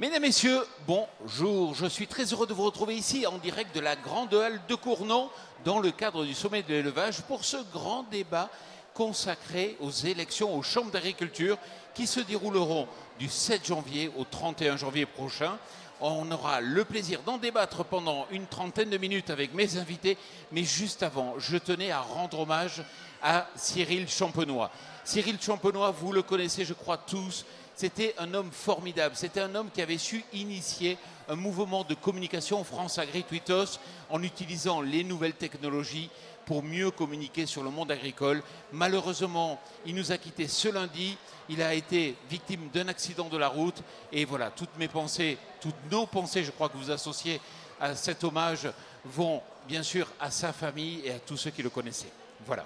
Mesdames, Messieurs, bonjour. Je suis très heureux de vous retrouver ici en direct de la Grande Halle de Cournon dans le cadre du sommet de l'élevage pour ce grand débat consacré aux élections aux chambres d'agriculture qui se dérouleront du 7 janvier au 31 janvier prochain. On aura le plaisir d'en débattre pendant une trentaine de minutes avec mes invités. Mais juste avant, je tenais à rendre hommage à Cyril Champenois. Cyril Champenois, vous le connaissez, je crois tous. C'était un homme formidable. C'était un homme qui avait su initier un mouvement de communication France Agri-Twitos en utilisant les nouvelles technologies pour mieux communiquer sur le monde agricole. Malheureusement, il nous a quittés ce lundi. Il a été victime d'un accident de la route. Et voilà, toutes mes pensées, toutes nos pensées, je crois que vous associez à cet hommage, vont bien sûr à sa famille et à tous ceux qui le connaissaient. Voilà.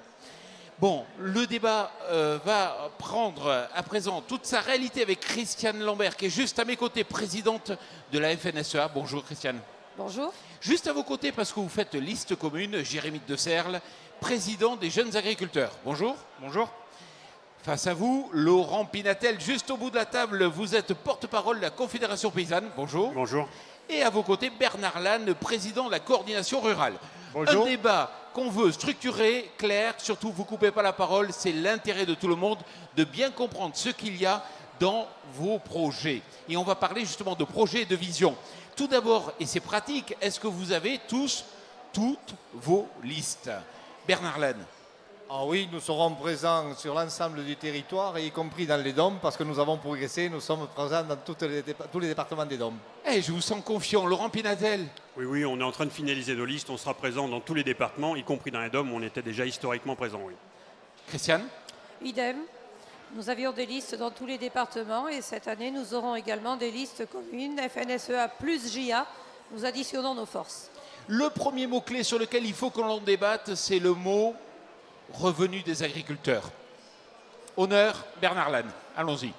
Bon, le débat va prendre à présent toute sa réalité avec Christiane Lambert, qui est juste à mes côtés, présidente de la FNSEA. Bonjour Christiane. Bonjour. Juste à vos côtés, parce que vous faites liste commune, Jérémy de Serles, président des jeunes agriculteurs. Bonjour. Bonjour. Face à vous, Laurent Pinatel, juste au bout de la table, vous êtes porte-parole de la Confédération Paysanne. Bonjour. Bonjour. Et à vos côtés, Bernard Lannes, président de la Coordination Rurale. Bonjour. Un débat qu'on veut structurer, clair, surtout vous ne coupez pas la parole, c'est l'intérêt de tout le monde de bien comprendre ce qu'il y a dans vos projets. Et on va parler justement de projets et de vision. Tout d'abord, et c'est pratique, est-ce que vous avez tous toutes vos listes? Bernard Lannes. Ah oui, nous serons présents sur l'ensemble du territoire, y compris dans les DOM, parce que nous avons progressé. Nous sommes présents dans tous les départements des DOM. Eh, je vous sens confiant. Laurent Pinatel. Oui, on est en train de finaliser nos listes. On sera présent dans tous les départements, y compris dans les DOM où on était déjà historiquement présent, oui. Christiane. Idem. Nous avions des listes dans tous les départements et cette année, nous aurons également des listes communes, FNSEA plus JA. Nous additionnons nos forces. Le premier mot-clé sur lequel il faut qu'on en débatte, c'est le mot revenu des agriculteurs. Honneur, Bernard Lannes. Allons-y.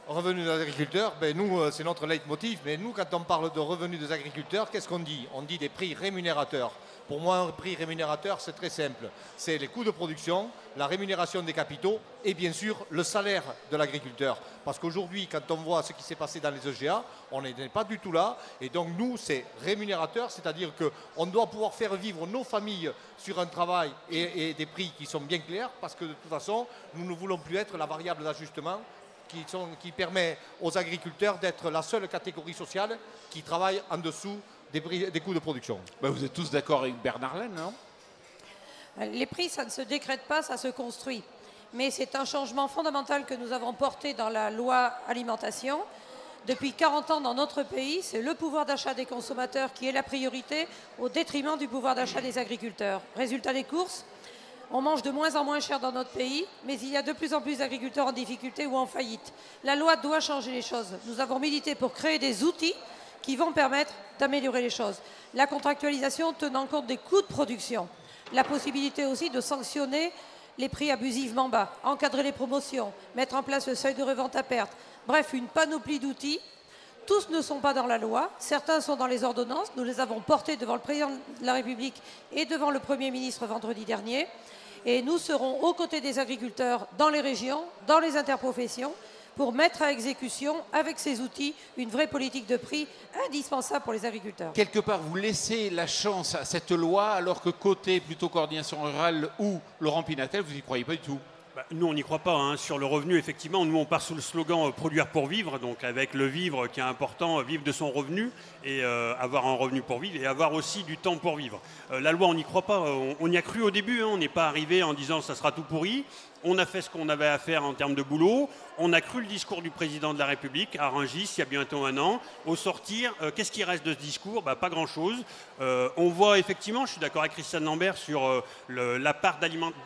Revenu des agriculteurs, nous, c'est notre leitmotiv. Mais nous, quand on parle de revenus des agriculteurs, qu'est-ce qu'on dit? On dit des prix rémunérateurs. Pour moi, un prix rémunérateur, c'est très simple. C'est les coûts de production, la rémunération des capitaux et bien sûr le salaire de l'agriculteur. Parce qu'aujourd'hui, quand on voit ce qui s'est passé dans les EGA, on n'est pas du tout là. Et donc nous, c'est rémunérateur, c'est-à-dire qu'on doit pouvoir faire vivre nos familles sur un travail et des prix qui sont bien clairs. Parce que de toute façon, nous ne voulons plus être la variable d'ajustement qui permet aux agriculteurs d'être la seule catégorie sociale qui travaille en dessous des coûts de production. Vous êtes tous d'accord avec Bernard Lannes, non? Les prix, ça ne se décrète pas, ça se construit. Mais c'est un changement fondamental que nous avons porté dans la loi alimentation. Depuis 40 ans dans notre pays, c'est le pouvoir d'achat des consommateurs qui est la priorité au détriment du pouvoir d'achat des agriculteurs. Résultat des courses, on mange de moins en moins cher dans notre pays, mais il y a de plus en plus d'agriculteurs en difficulté ou en faillite. La loi doit changer les choses. Nous avons milité pour créer des outils qui vont permettre d'améliorer les choses. La contractualisation tenant compte des coûts de production. La possibilité aussi de sanctionner les prix abusivement bas, encadrer les promotions, mettre en place le seuil de revente à perte. Bref, une panoplie d'outils. Tous ne sont pas dans la loi, certains sont dans les ordonnances. Nous les avons portés devant le président de la République et devant le Premier ministre vendredi dernier. Et nous serons aux côtés des agriculteurs dans les régions, dans les interprofessions, pour mettre à exécution, avec ces outils, une vraie politique de prix indispensable pour les agriculteurs. Quelque part, vous laissez la chance à cette loi, alors que côté plutôt coordination rurale ou Laurent Pinatel, vous n'y croyez pas du tout? Nous, on n'y croit pas. Sur le revenu, effectivement, nous, on part sous le slogan produire pour vivre, donc avec le vivre qui est important, vivre de son revenu et avoir un revenu pour vivre et avoir aussi du temps pour vivre. La loi, on n'y croit pas. On y a cru au début. On n'est pas arrivé en disant ça sera tout pourri. On a fait ce qu'on avait à faire en termes de boulot. On a cru le discours du président de la République à Rungis il y a bientôt un an. Au sortir, qu'est-ce qui reste de ce discours? Pas grand-chose. On voit effectivement, je suis d'accord avec Christiane Lambert sur la part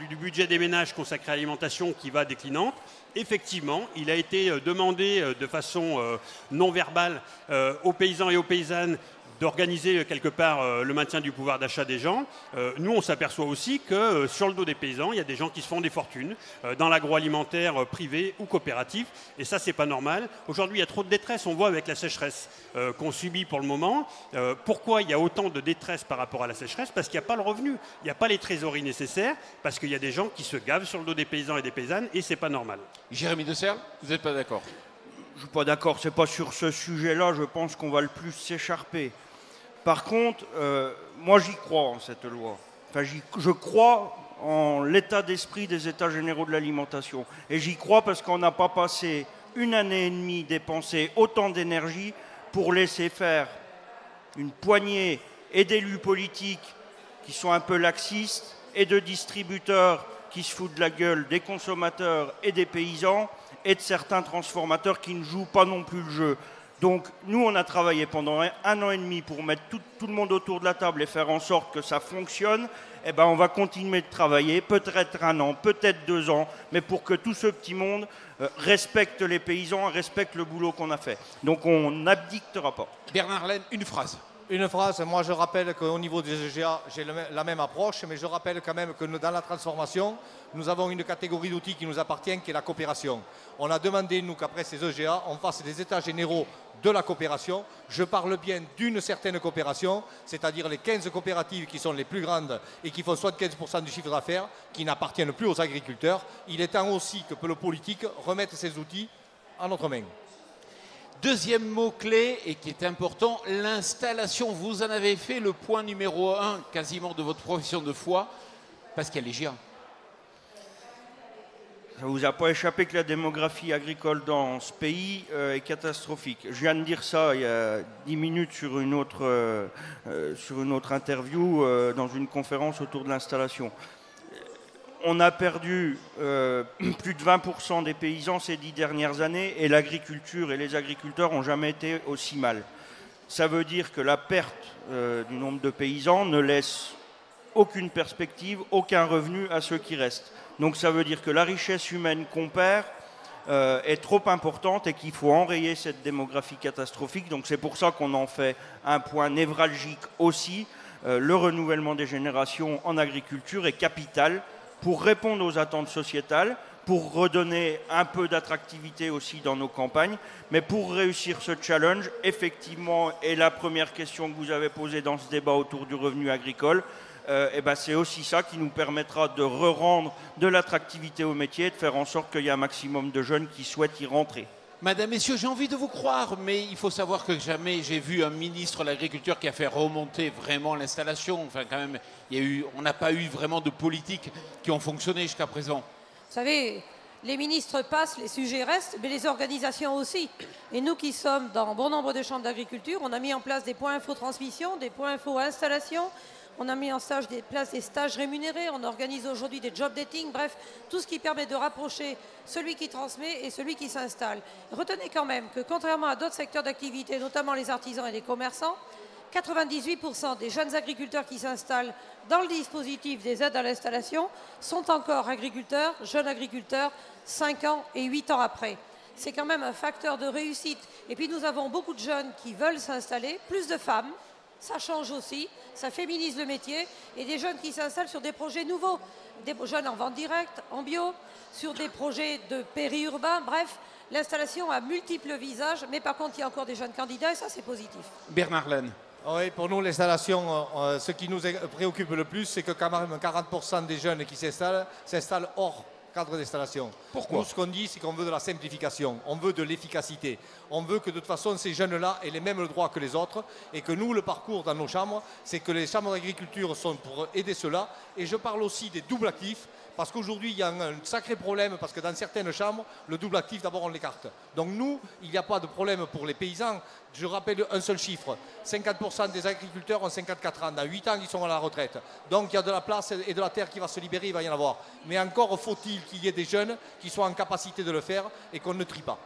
du budget des ménages consacré à l'alimentation qui va déclinante. Effectivement, il a été demandé de façon non verbale aux paysans et aux paysannes d'organiser quelque part le maintien du pouvoir d'achat des gens. Nous, on s'aperçoit aussi que sur le dos des paysans, il y a des gens qui se font des fortunes dans l'agroalimentaire privé ou coopératif. Et ça, c'est pas normal. Aujourd'hui, il y a trop de détresse. On voit avec la sécheresse qu'on subit pour le moment. Pourquoi il y a autant de détresse par rapport à la sécheresse? Parce qu'il n'y a pas le revenu. Il n'y a pas les trésoreries nécessaires. Parce qu'il y a des gens qui se gavent sur le dos des paysans et des paysannes. Et c'est pas normal. Jérémy de Serles, vous n'êtes pas d'accord? je ne suis pas d'accord, ce n'est pas sur ce sujet-là, je pense qu'on va le plus s'écharper. Par contre, moi j'y crois en cette loi. Enfin, je crois en l'état d'esprit des États généraux de l'alimentation. Et j'y crois parce qu'on n'a pas passé 1 année et demie dépensé autant d'énergie pour laisser faire une poignée et d'élus politiques qui sont un peu laxistes et de distributeurs qui se foutent de la gueule des consommateurs et des paysans et de certains transformateurs qui ne jouent pas non plus le jeu. Donc nous, on a travaillé pendant 1 an et demi pour mettre tout le monde autour de la table et faire en sorte que ça fonctionne. Eh ben, on va continuer de travailler, peut-être 1 an, peut-être 2 ans, mais pour que tout ce petit monde respecte les paysans, respecte le boulot qu'on a fait. Donc on n'abdictera pas. Bernard Laine, une phrase. Une phrase, moi je rappelle qu'au niveau des EGA, j'ai la même approche, mais je rappelle quand même que dans la transformation, nous avons une catégorie d'outils qui nous appartient, qui est la coopération. On a demandé, nous, qu'après ces EGA, on fasse des états généraux de la coopération. Je parle bien d'une certaine coopération, c'est-à-dire les 15 coopératives qui sont les plus grandes et qui font 75% du chiffre d'affaires, qui n'appartiennent plus aux agriculteurs. Il est temps aussi que le politique remette ces outils en notre main. Deuxième mot-clé, et qui est important, l'installation. Vous en avez fait le point numéro 1 quasiment de votre profession de foi, Pascal Légia. Ça ne vous a pas échappé que la démographie agricole dans ce pays est catastrophique. Je viens de dire ça il y a 10 minutes sur une autre interview dans une conférence autour de l'installation. On a perdu plus de 20% des paysans ces 10 dernières années et l'agriculture et les agriculteurs n'ont jamais été aussi mal. Ça veut dire que la perte du nombre de paysans ne laisse aucune perspective, aucun revenu à ceux qui restent. Donc ça veut dire que la richesse humaine qu'on perd est trop importante et qu'il faut enrayer cette démographie catastrophique. Donc c'est pour ça qu'on en fait un point névralgique aussi. Le renouvellement des générations en agriculture est capital pour répondre aux attentes sociétales, pour redonner un peu d'attractivité aussi dans nos campagnes. Mais pour réussir ce challenge, effectivement, et la première question que vous avez posée dans ce débat autour du revenu agricole, c'est aussi ça qui nous permettra de re-rendre de l'attractivité au métier et de faire en sorte qu'il y ait un maximum de jeunes qui souhaitent y rentrer. Madame, messieurs, j'ai envie de vous croire, mais il faut savoir que jamais j'ai vu un ministre de l'Agriculture qui a fait remonter vraiment l'installation. Enfin, quand même, on n'a pas eu vraiment de politiques qui ont fonctionné jusqu'à présent. Vous savez, les ministres passent, les sujets restent, mais les organisations aussi. Et nous qui sommes dans bon nombre de chambres d'agriculture, on a mis en place des points info-transmission, des points info-installation. On a mis en place des stages rémunérés, on organise aujourd'hui des job dating, bref, tout ce qui permet de rapprocher celui qui transmet et celui qui s'installe. Retenez quand même que contrairement à d'autres secteurs d'activité, notamment les artisans et les commerçants, 98% des jeunes agriculteurs qui s'installent dans le dispositif des aides à l'installation sont encore agriculteurs, jeunes agriculteurs, 5 ans et 8 ans après. C'est quand même un facteur de réussite. Et puis nous avons beaucoup de jeunes qui veulent s'installer, plus de femmes. Ça change aussi, ça féminise le métier et des jeunes qui s'installent sur des projets nouveaux, des jeunes en vente directe, en bio, sur des projets de périurbain, bref, l'installation a multiples visages, mais par contre il y a encore des jeunes candidats et ça c'est positif. Bernard Laine. Oui, pour nous l'installation, ce qui nous préoccupe le plus, c'est que quand même 40% des jeunes qui s'installent hors cadre d'installation. Pourquoi ? Nous, ce qu'on dit, c'est qu'on veut de la simplification, on veut de l'efficacité. On veut que de toute façon, ces jeunes-là aient les mêmes droits que les autres et que nous, le parcours dans nos chambres, c'est que les chambres d'agriculture sont pour aider cela. Et je parle aussi des doubles actifs, parce qu'aujourd'hui, il y a un sacré problème, parce que dans certaines chambres, le double actif, d'abord, on l'écarte. Donc nous, il n'y a pas de problème pour les paysans. Je rappelle un seul chiffre, 50% des agriculteurs ont 54 ans, dans 8 ans, ils sont à la retraite. Donc il y a de la place et de la terre qui va se libérer, il va y en avoir. Mais encore faut-il qu'il y ait des jeunes qui soient en capacité de le faire et qu'on ne trie pas.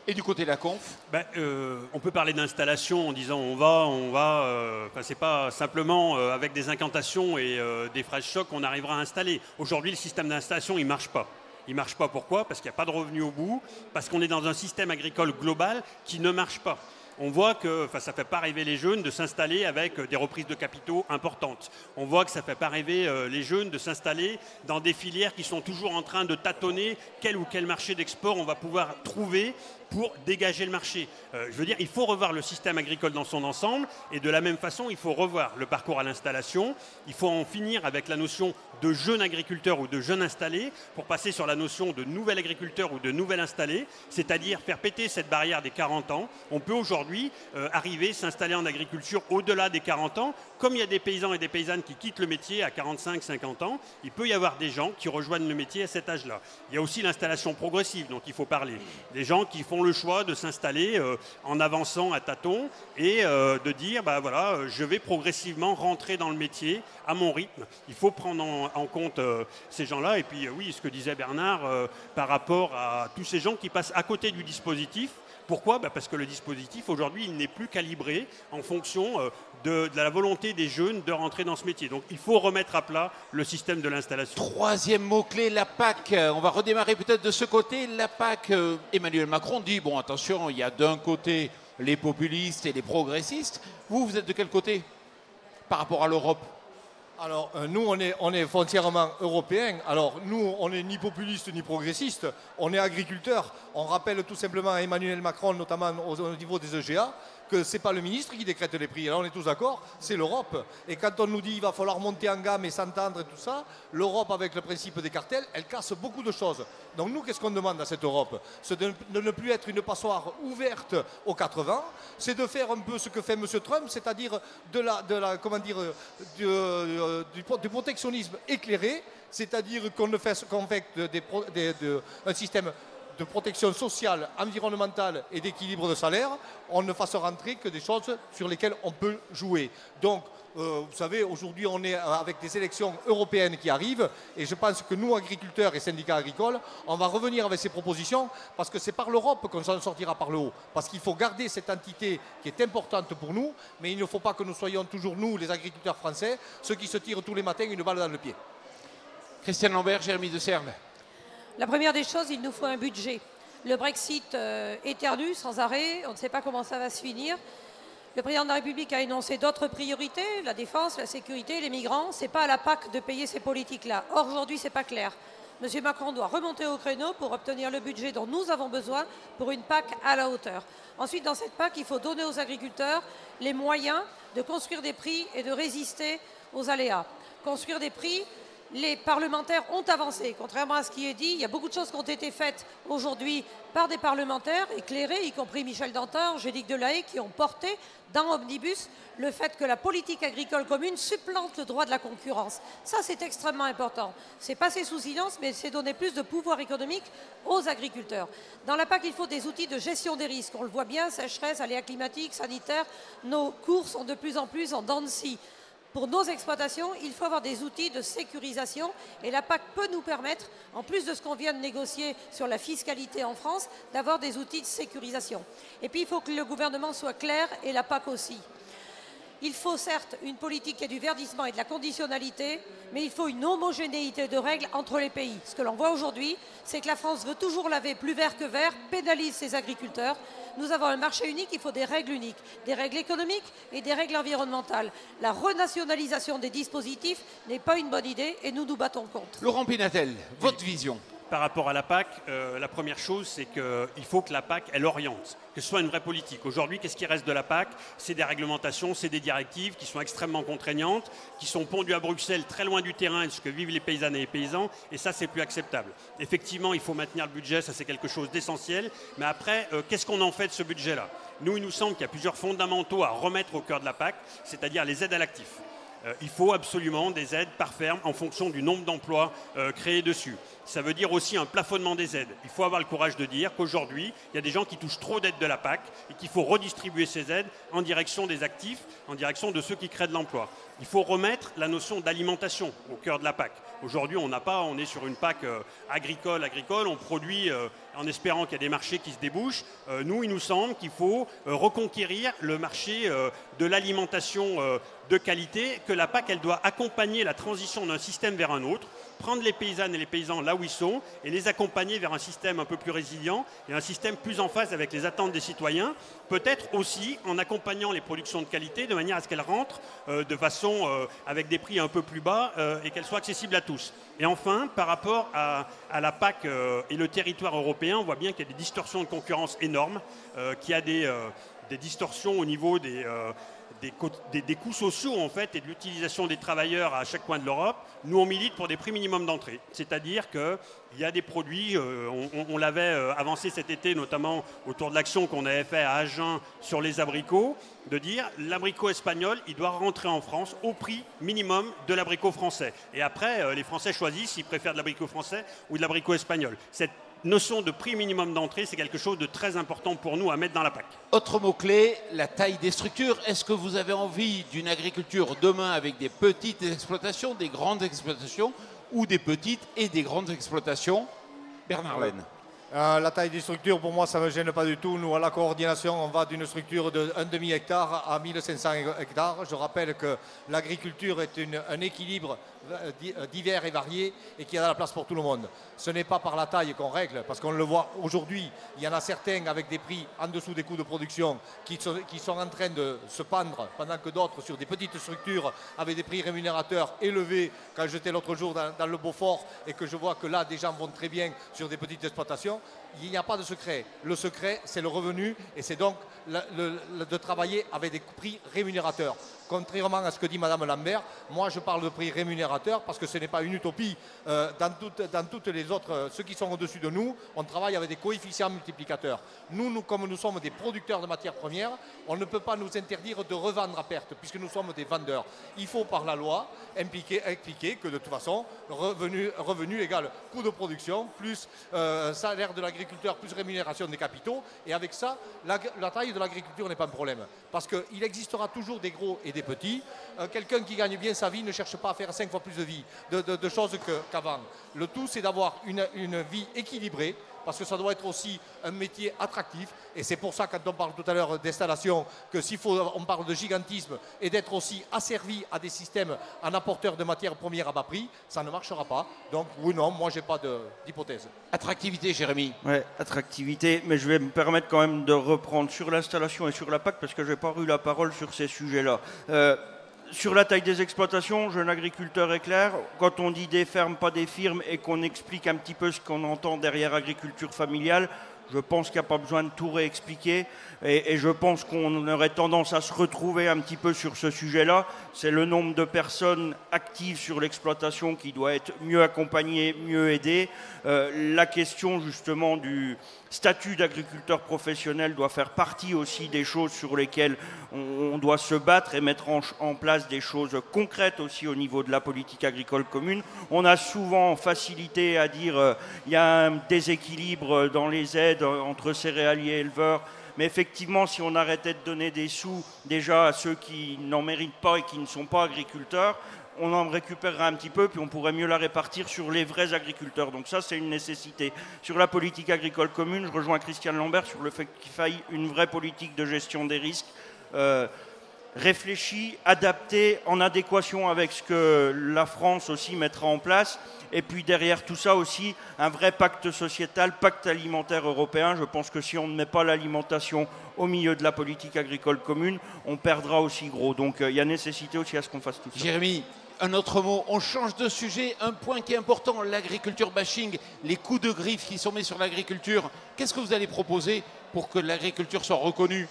Et du côté de la conf, on peut parler d'installation en disant on va. C'est pas simplement avec des incantations et des phrases chocs qu'on arrivera à installer. Aujourd'hui, le système d'installation, il marche pas. Il marche pas pourquoi ? Parce qu'il n'y a pas de revenus au bout, parce qu'on est dans un système agricole global qui ne marche pas. On voit que ça ne fait pas rêver les jeunes de s'installer avec des reprises de capitaux importantes. On voit que ça ne fait pas rêver les jeunes de s'installer dans des filières qui sont toujours en train de tâtonner quel ou quel marché d'export on va pouvoir trouver pour dégager le marché. Je veux dire, il faut revoir le système agricole dans son ensemble et de la même façon, il faut revoir le parcours à l'installation. Il faut en finir avec la notion de jeunes agriculteurs ou de jeunes installés pour passer sur la notion de nouvel agriculteur ou de nouvel installé, c'est-à-dire faire péter cette barrière des 40 ans. On peut aujourd'hui arriver, s'installer en agriculture au-delà des 40 ans. Comme il y a des paysans et des paysannes qui quittent le métier à 45, 50 ans, il peut y avoir des gens qui rejoignent le métier à cet âge-là. Il y a aussi l'installation progressive dont il faut parler. Des gens qui font le choix de s'installer en avançant à tâtons et de dire, bah voilà, je vais progressivement rentrer dans le métier à mon rythme. Il faut prendre en compte ces gens-là. Et puis oui, ce que disait Bernard par rapport à tous ces gens qui passent à côté du dispositif. Pourquoi ? Parce que le dispositif, aujourd'hui, il n'est plus calibré en fonction de la volonté des jeunes de rentrer dans ce métier. Donc, il faut remettre à plat le système de l'installation. Troisième mot-clé, la PAC. On va redémarrer peut-être de ce côté. La PAC, Emmanuel Macron dit, bon, attention, il y a d'un côté les populistes et les progressistes. Vous êtes de quel côté par rapport à l'Europe ? Alors, nous, on est foncièrement européens. Alors, nous, on n'est ni populiste ni progressiste. On est agriculteurs. On rappelle tout simplement à Emmanuel Macron, notamment au niveau des EGA, que ce n'est pas le ministre qui décrète les prix. Alors, on est tous d'accord, c'est l'Europe. Et quand on nous dit qu'il va falloir monter en gamme et s'entendre et tout ça, l'Europe, avec le principe des cartels, elle casse beaucoup de choses. Donc, nous, qu'est-ce qu'on demande à cette Europe ? C'est de ne plus être une passoire ouverte aux 80. C'est de faire un peu ce que fait M. Trump, c'est-à-dire du protectionnisme éclairé, c'est-à-dire qu'on fait un système de protection sociale, environnementale et d'équilibre de salaire, on ne fasse rentrer que des choses sur lesquelles on peut jouer. Donc, vous savez, aujourd'hui, on est avec des élections européennes qui arrivent et je pense que nous, agriculteurs et syndicats agricoles, on va revenir avec ces propositions parce que c'est par l'Europe qu'on s'en sortira par le haut. Parce qu'il faut garder cette entité qui est importante pour nous, mais il ne faut pas que nous soyons toujours, nous, les agriculteurs français, ceux qui se tirent tous les matins une balle dans le pied. Christiane Lambert, Jérémy de Serles. La première des choses, il nous faut un budget. Le Brexit éternue sans arrêt, on ne sait pas comment ça va se finir. Le président de la République a énoncé d'autres priorités, la défense, la sécurité, les migrants. Ce n'est pas à la PAC de payer ces politiques-là. Or, aujourd'hui, ce n'est pas clair. M. Macron doit remonter au créneau pour obtenir le budget dont nous avons besoin pour une PAC à la hauteur. Ensuite, dans cette PAC, il faut donner aux agriculteurs les moyens de construire des prix et de résister aux aléas. Construire des prix, les parlementaires ont avancé. Contrairement à ce qui est dit, il y a beaucoup de choses qui ont été faites aujourd'hui par des parlementaires éclairés, y compris Michel Dantin, Angélique Delahaye, qui ont porté dans Omnibus le fait que la politique agricole commune supplante le droit de la concurrence. Ça, c'est extrêmement important. C'est passé sous silence, mais c'est donner plus de pouvoir économique aux agriculteurs. Dans la PAC, il faut des outils de gestion des risques. On le voit bien, sécheresse, aléas climatiques, sanitaires, nos cours sont de plus en plus en dents de scie. Pour nos exploitations, il faut avoir des outils de sécurisation et la PAC peut nous permettre, en plus de ce qu'on vient de négocier sur la fiscalité en France, d'avoir des outils de sécurisation. Et puis il faut que le gouvernement soit clair et la PAC aussi. Il faut certes une politique qui ait du verdissement et de la conditionnalité, mais il faut une homogénéité de règles entre les pays. Ce que l'on voit aujourd'hui, c'est que la France veut toujours laver plus vert que vert, pénalise ses agriculteurs. Nous avons un marché unique, il faut des règles uniques, des règles économiques et des règles environnementales. La renationalisation des dispositifs n'est pas une bonne idée et nous nous battons contre. Laurent Pinatel, votre vision. Par rapport à la PAC, la première chose, c'est qu'il faut que la PAC, elle oriente, que ce soit une vraie politique. Aujourd'hui, qu'est-ce qui reste de la PAC? C'est des réglementations, c'est des directives qui sont extrêmement contraignantes, qui sont pondues à Bruxelles, très loin du terrain et de ce que vivent les paysannes et les paysans, et ça, c'est plus acceptable. Effectivement, il faut maintenir le budget, ça c'est quelque chose d'essentiel, mais après, qu'est-ce qu'on en fait de ce budget-là? Nous, il nous semble qu'il y a plusieurs fondamentaux à remettre au cœur de la PAC, c'est-à-dire les aides à l'actif. Il faut absolument des aides par ferme en fonction du nombre d'emplois créés dessus. Ça veut dire aussi un plafonnement des aides. Il faut avoir le courage de dire qu'aujourd'hui, il y a des gens qui touchent trop d'aides de la PAC et qu'il faut redistribuer ces aides en direction des actifs, en direction de ceux qui créent de l'emploi. Il faut remettre la notion d'alimentation au cœur de la PAC. Aujourd'hui, on est sur une PAC agricole, on produit en espérant qu'il y a des marchés qui se débouchent. Nous, il nous semble qu'il faut reconquérir le marché de l'alimentation de qualité, que la PAC, elle doit accompagner la transition d'un système vers un autre, prendre les paysannes et les paysans là où où ils sont et les accompagner vers un système un peu plus résilient et un système plus en phase avec les attentes des citoyens, peut-être aussi en accompagnant les productions de qualité de manière à ce qu'elles rentrent de façon avec des prix un peu plus bas et qu'elles soient accessibles à tous. Et enfin, par rapport à la PAC et le territoire européen, on voit bien qu'il y a des distorsions de concurrence énormes, qu'il y a des distorsions au niveau des coûts sociaux en fait et de l'utilisation des travailleurs à chaque coin de l'Europe. Nous, on milite pour des prix minimum d'entrée. C'est-à-dire qu'il y a des produits, on l'avait avancé cet été, notamment autour de l'action qu'on avait fait à Agen sur les abricots, de dire l'abricot espagnol, il doit rentrer en France au prix minimum de l'abricot français. Et après, les Français choisissent s'ils préfèrent de l'abricot français ou de l'abricot espagnol. Cette notion de prix minimum d'entrée, c'est quelque chose de très important pour nous à mettre dans la PAC. Autre mot-clé, la taille des structures. Est-ce que vous avez envie d'une agriculture demain avec des petites exploitations, des grandes exploitations ou des petites et des grandes exploitations? Bernard Laine. La taille des structures, pour moi, ça ne me gêne pas du tout. Nous, à la coordination, on va d'une structure de 1,5 hectare à 1500 hectares. Je rappelle que l'agriculture est un équilibre divers et varié et qu'il y a de la place pour tout le monde. Ce n'est pas par la taille qu'on règle, parce qu'on le voit aujourd'hui, il y en a certains avec des prix en dessous des coûts de production qui sont en train de se pendre, pendant que d'autres sur des petites structures avec des prix rémunérateurs élevés. Quand j'étais l'autre jour dans le Beaufort et que je vois que là, des gens vont très bien sur des petites exploitations, il n'y a pas de secret. Le secret, c'est le revenu et c'est donc de travailler avec des prix rémunérateurs. Contrairement à ce que dit Mme Lambert, moi je parle de prix rémunérateurs parce que ce n'est pas une utopie. Dans toutes les autres, ceux qui sont au-dessus de nous, on travaille avec des coefficients multiplicateurs. Nous, comme nous sommes des producteurs de matières premières, on ne peut pas nous interdire de revendre à perte puisque nous sommes des vendeurs. Il faut par la loi expliquer que de toute façon, revenu égale coût de production plus salaire de l'agriculteur plus rémunération des capitaux. Et avec ça, la taille de l'agriculture n'est pas un problème. Parce qu'il existera toujours des gros et des petits. Quelqu'un qui gagne bien sa vie ne cherche pas à faire 5 fois plus de choses qu'avant. Le tout, c'est d'avoir une vie équilibrée, parce que ça doit être aussi un métier attractif. Et c'est pour ça, quand on parle tout à l'heure d'installation, que s'il faut, on parle de gigantisme et d'être aussi asservi à des systèmes en apporteurs de matières premières à bas prix, ça ne marchera pas. Donc, oui, non, moi, je n'ai pas d'hypothèse. Attractivité, Jérémy. Oui, attractivité, mais je vais me permettre quand même de reprendre sur l'installation et sur la PAC, parce que je n'ai pas eu la parole sur ces sujets-là. Sur la taille des exploitations, jeune agriculteur éclair, quand on dit des fermes, pas des firmes, et qu'on explique un petit peu ce qu'on entend derrière agriculture familiale, je pense qu'il n'y a pas besoin de tout réexpliquer. Et je pense qu'on aurait tendance à se retrouver un petit peu sur ce sujet-là. C'est le nombre de personnes actives sur l'exploitation qui doit être mieux accompagné, mieux aidé. La question justement du statut d'agriculteur professionnel doit faire partie aussi des choses sur lesquelles on doit se battre et mettre en place des choses concrètes aussi au niveau de la politique agricole commune. On a souvent facilité à dire il y a un déséquilibre dans les aides entre céréaliers et éleveurs. Mais effectivement, si on arrêtait de donner des sous déjà à ceux qui n'en méritent pas et qui ne sont pas agriculteurs, on en récupérerait un petit peu, puis on pourrait mieux la répartir sur les vrais agriculteurs. Donc ça, c'est une nécessité. Sur la politique agricole commune, je rejoins Christian Lambert sur le fait qu'il faille une vraie politique de gestion des risques, réfléchie, adaptée, en adéquation avec ce que la France aussi mettra en place. Et puis derrière tout ça aussi, un vrai pacte sociétal, pacte alimentaire européen. Je pense que si on ne met pas l'alimentation au milieu de la politique agricole commune, on perdra aussi gros. Donc il y a nécessité aussi à ce qu'on fasse tout ça. Jérémy, un autre mot, on change de sujet, un point qui est important, l'agriculture bashing, les coups de griffe qui sont mis sur l'agriculture. Qu'est-ce que vous allez proposer pour que l'agriculture soit reconnue ?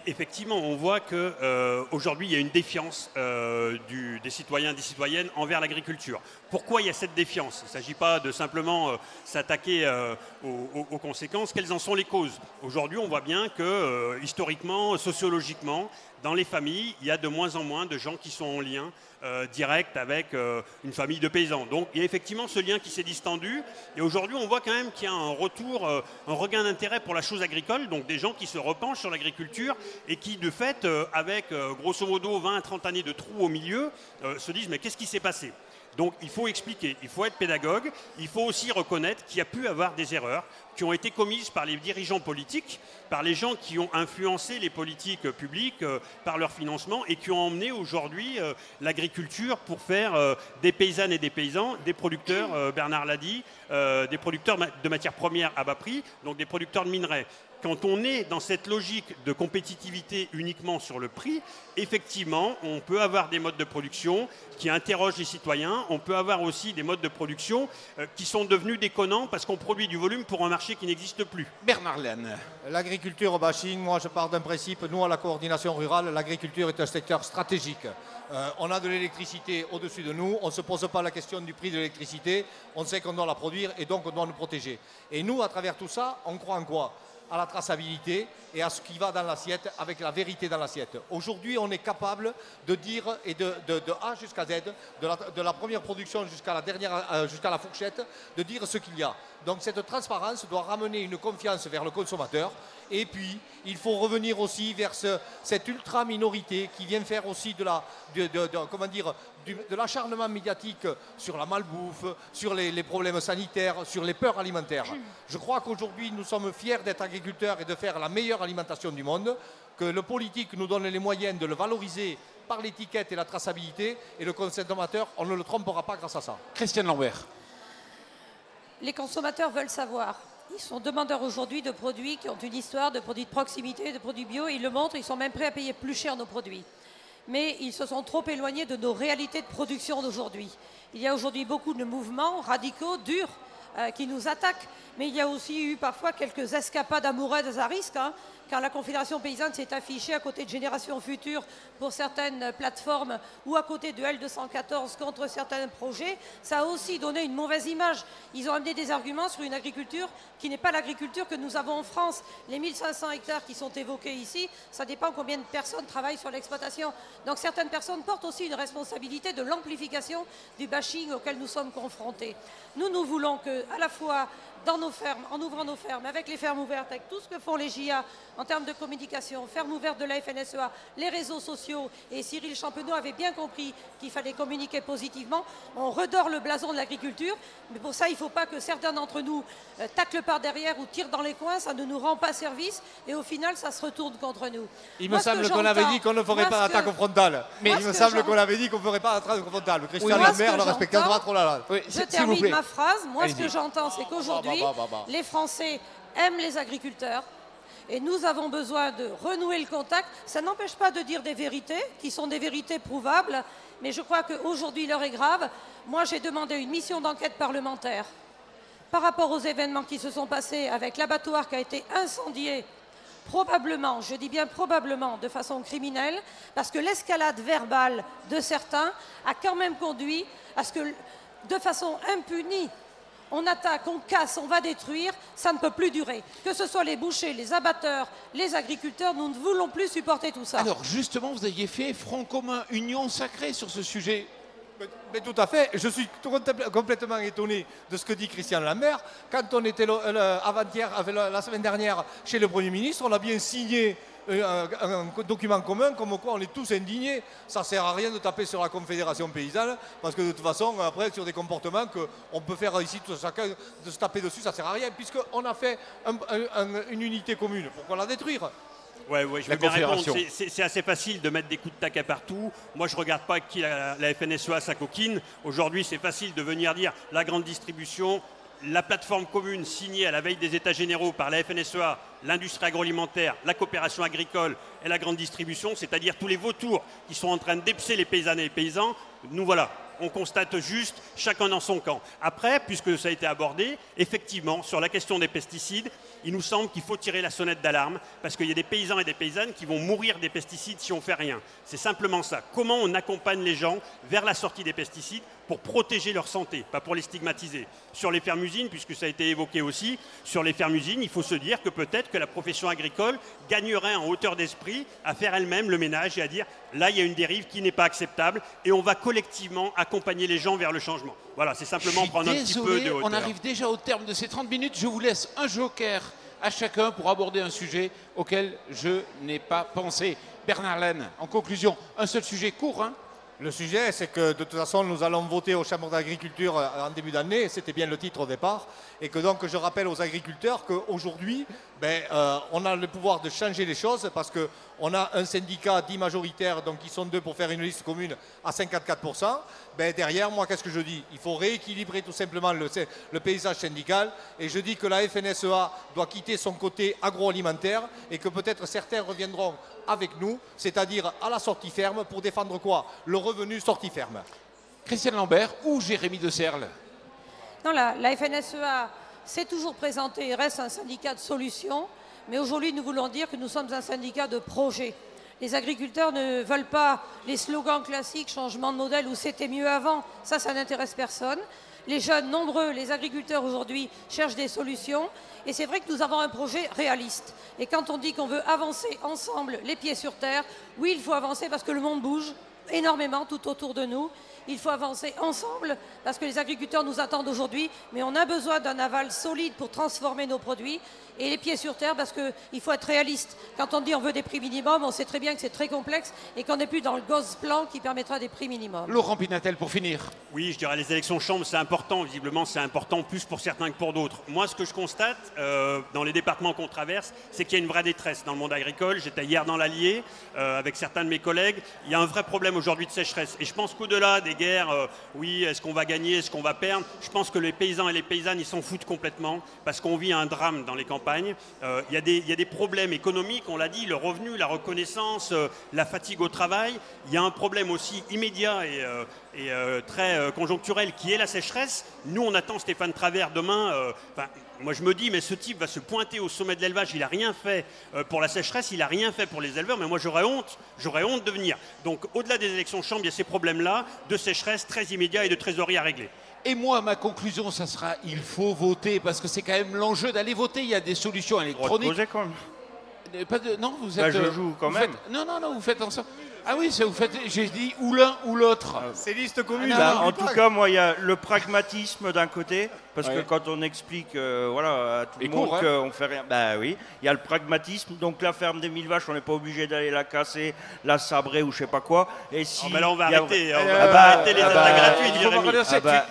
Effectivement, on voit qu'aujourd'hui, il y a une défiance des citoyens et des citoyennes envers l'agriculture. Pourquoi il y a cette défiance? Il ne s'agit pas de simplement s'attaquer aux conséquences. Quelles en sont les causes? Aujourd'hui, on voit bien que, historiquement, sociologiquement, dans les familles, il y a de moins en moins de gens qui sont en lien direct avec une famille de paysans. Donc il y a effectivement ce lien qui s'est distendu. Et aujourd'hui, on voit quand même qu'il y a un retour, un regain d'intérêt pour la chose agricole. Donc des gens qui se repenchent sur l'agriculture et qui, de fait, avec grosso modo 20 à 30 années de trou au milieu, se disent mais qu'est-ce qui s'est passé? Donc il faut expliquer, il faut être pédagogue, il faut aussi reconnaître qu'il y a pu avoir des erreurs qui ont été commises par les dirigeants politiques, par les gens qui ont influencé les politiques publiques, par leur financement et qui ont emmené aujourd'hui l'agriculture pour faire des paysannes et des paysans, des producteurs, Bernard l'a dit, des producteurs de matières premières à bas prix, donc des producteurs de minerais. Quand on est dans cette logique de compétitivité uniquement sur le prix, effectivement, on peut avoir des modes de production qui interrogent les citoyens. On peut avoir aussi des modes de production qui sont devenus déconnants parce qu'on produit du volume pour un marché qui n'existe plus. Bernard Lehne. L'agriculture bashing, moi je pars d'un principe, nous à la coordination rurale, l'agriculture est un secteur stratégique. On a de l'électricité au-dessus de nous, on ne se pose pas la question du prix de l'électricité, on sait qu'on doit la produire et donc on doit nous protéger. Et nous, à travers tout ça, on croit en quoi ? À la traçabilité et à ce qui va dans l'assiette avec la vérité dans l'assiette. Aujourd'hui, on est capable de dire, et de A jusqu'à Z, de la première production jusqu'à la dernière, jusqu'à la fourchette, de dire ce qu'il y a. Donc cette transparence doit ramener une confiance vers le consommateur. Et puis, il faut revenir aussi vers cette ultra-minorité qui vient faire aussi de l'acharnement médiatique sur la malbouffe, sur les problèmes sanitaires, sur les peurs alimentaires. Je crois qu'aujourd'hui, nous sommes fiers d'être agriculteurs et de faire la meilleure alimentation du monde, que le politique nous donne les moyens de le valoriser par l'étiquette et la traçabilité, et le consommateur, on ne le trompera pas grâce à ça. Christiane Lambert. Les consommateurs veulent savoir. Ils sont demandeurs aujourd'hui de produits qui ont une histoire, de produits de proximité, de produits bio. Ils le montrent, ils sont même prêts à payer plus cher nos produits. Mais ils se sont trop éloignés de nos réalités de production d'aujourd'hui. Il y a aujourd'hui beaucoup de mouvements radicaux, durs, qui nous attaquent. Mais il y a aussi eu parfois quelques escapades amoureuses à risque, quand la Confédération paysanne s'est affichée à côté de Génération Future pour certaines plateformes ou à côté de L214 contre certains projets, ça a aussi donné une mauvaise image. Ils ont amené des arguments sur une agriculture qui n'est pas l'agriculture que nous avons en France. Les 1500 hectares qui sont évoqués ici, ça dépend combien de personnes travaillent sur l'exploitation. Donc certaines personnes portent aussi une responsabilité de l'amplification du bashing auquel nous sommes confrontés. Nous voulons que, à la fois dans nos fermes, en ouvrant nos fermes, avec les fermes ouvertes, avec tout ce que font les JA en termes de communication, fermes ouvertes de la FNSEA, les réseaux sociaux, et Cyril Champeneau avait bien compris qu'il fallait communiquer positivement. On redore le blason de l'agriculture, mais pour ça, il ne faut pas que certains d'entre nous taclent par derrière ou tirent dans les coins, ça ne nous rend pas service, et au final, ça se retourne contre nous. Il me semble qu'on avait dit qu'on ne ferait pas d'attaque frontale. Mais il me semble qu'on avait dit qu'on ne ferait pas d'attaque frontale. Christian Lambert ne respectera trop la langue. Je termine ma phrase. Moi, ce que j'entends, c'est qu'aujourd'hui, les Français aiment les agriculteurs et nous avons besoin de renouer le contact. Ça n'empêche pas de dire des vérités qui sont des vérités prouvables, mais je crois qu'aujourd'hui l'heure est grave. Moi, j'ai demandé une mission d'enquête parlementaire par rapport aux événements qui se sont passés avec l'abattoir qui a été incendié, probablement, je dis bien probablement, de façon criminelle, parce que l'escalade verbale de certains a quand même conduit à ce que, de façon impunie, on attaque, on casse, on va détruire, ça ne peut plus durer. Que ce soit les bouchers, les abatteurs, les agriculteurs, nous ne voulons plus supporter tout ça. Alors justement, vous aviez fait front commun, union sacrée sur ce sujet. Mais tout à fait, je suis complètement étonné de ce que dit Christian Lambert. Quand on était avant-hier, la semaine dernière, chez le Premier ministre, on a bien signé un document commun comme quoi on est tous indignés. Ça ne sert à rien de taper sur la Confédération paysanne parce que de toute façon, après, sur des comportements qu'on peut faire ici, tout chacun, de se taper dessus, ça ne sert à rien puisqu'on a fait une unité commune. Pourquoi la détruire ? Ouais, je vais bien répondre. C'est assez facile de mettre des coups de taquet partout. Moi, je ne regarde pas qui la FNSEA sa coquine. Aujourd'hui, c'est facile de venir dire la grande distribution, la plateforme commune signée à la veille des États généraux par la FNSEA, l'industrie agroalimentaire, la coopération agricole et la grande distribution, c'est-à-dire tous les vautours qui sont en train de dépecer les paysannes et les paysans. Nous voilà. On constate juste, chacun dans son camp. Après, puisque ça a été abordé, effectivement, sur la question des pesticides, il nous semble qu'il faut tirer la sonnette d'alarme parce qu'il y a des paysans et des paysannes qui vont mourir des pesticides si on ne fait rien. C'est simplement ça. Comment on accompagne les gens vers la sortie des pesticides pour protéger leur santé, pas pour les stigmatiser. Sur les fermes-usines, puisque ça a été évoqué aussi, sur les fermes-usines, il faut se dire que peut-être que la profession agricole gagnerait en hauteur d'esprit à faire elle-même le ménage et à dire là, il y a une dérive qui n'est pas acceptable et on va collectivement accompagner les gens vers le changement. Voilà, c'est simplement prendre un petit peu de hauteur. On arrive déjà au terme de ces 30 minutes. Je vous laisse un joker à chacun pour aborder un sujet auquel je n'ai pas pensé. Bernard Lehne, en conclusion, un seul sujet court, Le sujet, c'est que de toute façon, nous allons voter aux chambres d'agriculture en début d'année, c'était bien le titre au départ, et que donc je rappelle aux agriculteurs qu'aujourd'hui, on a le pouvoir de changer les choses parce qu'on a un syndicat dit majoritaire, donc ils sont 2 pour faire une liste commune à 54%. Derrière, moi, qu'est-ce que je dis? Il faut rééquilibrer tout simplement le paysage syndical, et je dis que la FNSEA doit quitter son côté agroalimentaire et que peut-être certains reviendront avec nous, c'est-à-dire à la sortie ferme, pour défendre quoi? Le revenu sortie ferme. Christiane Lambert ou Jérémy de Serles? Non, la FNSEA s'est toujours présentée et reste un syndicat de solutions, mais aujourd'hui nous voulons dire que nous sommes un syndicat de projet. Les agriculteurs ne veulent pas les slogans classiques, changement de modèle ou c'était mieux avant, ça n'intéresse personne. Les jeunes, nombreux, les agriculteurs aujourd'hui cherchent des solutions et c'est vrai que nous avons un projet réaliste. Et quand on dit qu'on veut avancer ensemble, les pieds sur terre, oui, il faut avancer parce que le monde bouge énormément tout autour de nous. Il faut avancer ensemble parce que les agriculteurs nous attendent aujourd'hui, mais on a besoin d'un aval solide pour transformer nos produits et les pieds sur terre parce qu'il faut être réaliste. Quand on dit on veut des prix minimums, on sait très bien que c'est très complexe et qu'on n'est plus dans le Gosplan qui permettra des prix minimums. Laurent Pinatel pour finir. Oui, je dirais les élections chambres, c'est important. Visiblement, c'est important plus pour certains que pour d'autres. Moi, ce que je constate dans les départements qu'on traverse, c'est qu'il y a une vraie détresse dans le monde agricole. J'étais hier dans l'Allier avec certains de mes collègues. Il y a un vrai problème aujourd'hui de sécheresse. Et je pense qu'au-delà des guerres, oui, est-ce qu'on va gagner, est-ce qu'on va perdre, je pense que les paysans et les paysannes, ils s'en foutent complètement parce qu'on vit un drame dans les campagnes. Il y a des problèmes économiques, on l'a dit, le revenu, la reconnaissance, la fatigue au travail. Il y a un problème aussi immédiat et très conjoncturel qui est la sécheresse. Nous, on attend Stéphane Travert demain. Moi, je me dis, mais ce type va se pointer au sommet de l'élevage. Il n'a rien fait pour la sécheresse, il n'a rien fait pour les éleveurs. Mais moi, j'aurais honte de venir. Donc, au-delà des élections chambres, il y a ces problèmes-là de sécheresse très immédiats et de trésorerie à régler. Et moi, ma conclusion, ça sera il faut voter parce que c'est quand même l'enjeu d'aller voter. Il y a des solutions électroniques. Quand même. Non, vous êtes. Je joue quand même. Non, vous faites ensemble. Ah oui, vous faites. J'ai dit ou l'un ou l'autre. C'est liste commune. En tout cas, moi, il y a le pragmatisme d'un côté, parce que quand on explique à tout le monde qu'on fait rien, oui, il y a le pragmatisme. Donc la ferme des 1000 vaches, on n'est pas obligé d'aller la casser, la sabrer ou je sais pas quoi. Et si là, on va arrêter. On va arrêter les attaques gratuites, Jérémy.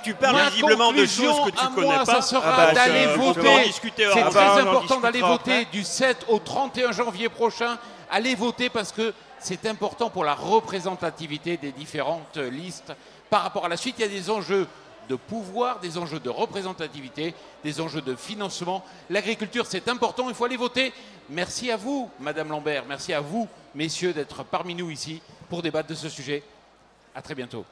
Tu parles visiblement de choses que tu connais pas. Ça sera d'aller voter. C'est très important d'aller voter du 7 au 31 janvier prochain. Allez voter parce que c'est important pour la représentativité des différentes listes. Par rapport à la suite, il y a des enjeux de pouvoir, des enjeux de représentativité, des enjeux de financement. L'agriculture, c'est important, il faut aller voter. Merci à vous, Madame Lambert, merci à vous, messieurs, d'être parmi nous ici pour débattre de ce sujet. À très bientôt.